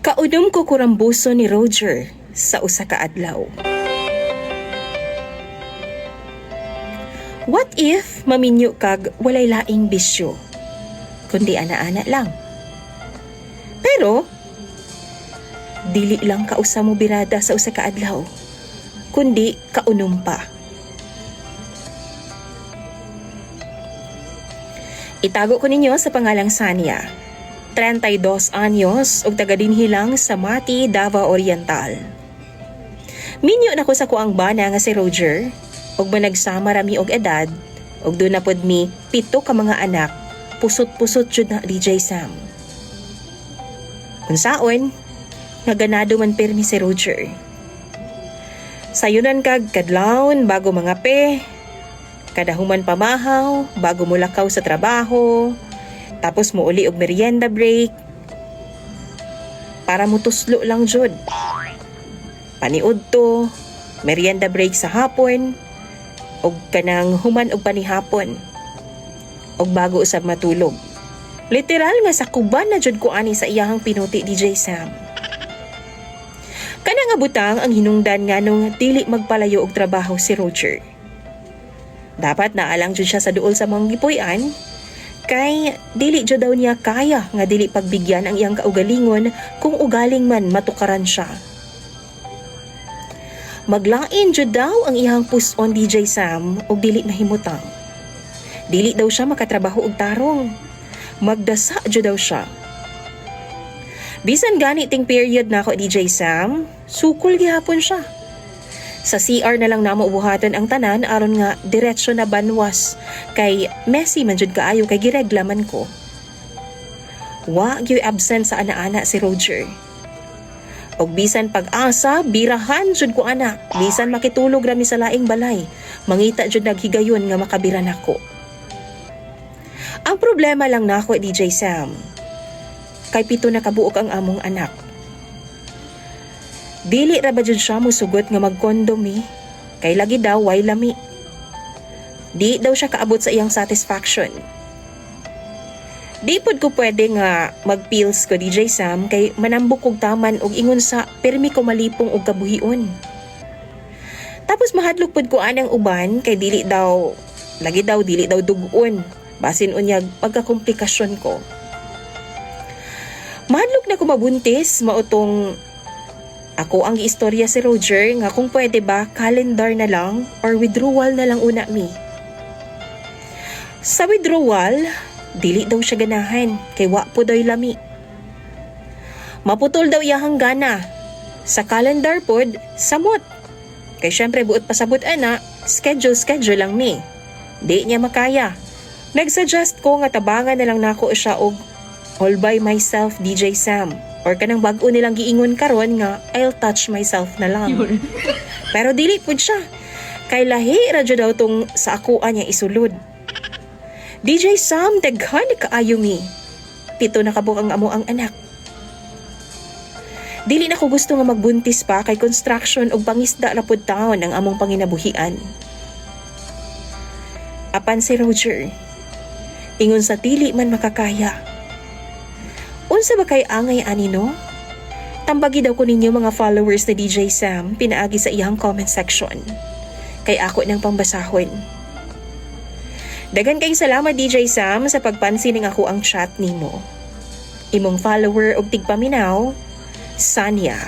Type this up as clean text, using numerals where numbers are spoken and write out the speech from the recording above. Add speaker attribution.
Speaker 1: Kaudom ko kurambuso ni Roger sa usa ka adlaw. What if maminyo kag walay laing bisyo, kundi ana-ana lang? Pero dili lang ka usa mo birada sa usa ka adlaw, kundi kaunom pa. Itago ko ninyo sa pangalang Sania, 32 anyos ug taga dinhi lang sa Mati, Davao Oriental. Minyo na ko sa kuang bana nga si Roger ug managsama rami og edad ug doon na pod mi 7 ka mga anak, pusot-pusot jud na DJ Sam. Unsaon nga ganado man permi si Roger. Sayunan kag kadlawon bago mga pe, kadahuman pamahaw bago mulakaw sa trabaho, tapos muuli og merienda break para mutuslo lang jud. Paniud to, merienda break sa hapon og kanang human og panihapon og bago usab matulog. Literal nga sa kuban na jud ko ani sa iyahang pinuti DJ Sam. Kana nga butang ang hinungdan nganong dili magpalayo og trabaho si Roger. Dapat naalang jud siya sa duol sa mga gipuy-an, kay dili jud daw niya kaya nga dili pagbigyan ang iyang kaugalingon kung ugaling man matukaran siya. Maglain jud daw ang iyang puson DJ Sam og dili mahimutang. Dili daw siya makatrabaho og tarong. Magdasa jud daw siya. Bisan gani ting period na ako DJ Sam, sukol gihapon siya. Sa CR na lang namo ubuhatan ang tanan aron nga diretsyo na banwas kay messy man jud kaayo kay gireglaman ko. Wa gyud absent sa ana-ana si Roger. Og bisan pag-asa, birahan jud ko ana. Bisan makitulog rami sa laing balay, mangita jud naghigayon nga makabira nako. Ang problema lang nako DJ Sam, kay 7 na kabuok ang among anak. Dili ra ba jud siya musugot nga mag-condom kay lagi daw way lami. Di daw siya kaabot sa iyang satisfaction. Di pod ko pwede nga mag-pills ko DJ Sam kay manambok og taman og ingon sa permi ko malipong og kabuhion. Tapos mahadlok pod ko anang uban kay dili daw dugon basin unyag pagkakomplikasyon ko. Mahadlok na ko mabuntis mautong ako ang giistorya si Roger nga kung pwede ba calendar na lang or withdrawal na lang una mi. Sa withdrawal, dili daw siya ganahan kay wa po daw lami. Maputol daw iyahang gana. Sa calendar pod, samot. Kay syempre buot pasabot ana, schedule lang mi. Di niya makaya. Nagsuggest ko nga tabangan na lang nako siya og all by myself DJ Sam. Or kanang bag-o nilang giingon karon nga I'll touch myself na lang. Pero dili pud siya. Kay lahi ra jud daw tong sa akoa niya isulod. DJ Sam, daghan kaayo mi. 7 na kabuk ang amo ang anak. Dili na ko gusto nga magbuntis pa kay construction og pangisda ra pud taon ang among panginabuhian. Apan si Roger, ingon sa dili man makakaya. Unsa ba kay angay ani no? Tambagi daw ko ninyo mga followers na DJ Sam pinaagi sa iyang comment section. Kay ako nang pambasahon. Dagan kay salamat DJ Sam sa pagpansin ng ako ang chat nimo. Imong follower og tigpaminaw, Sania.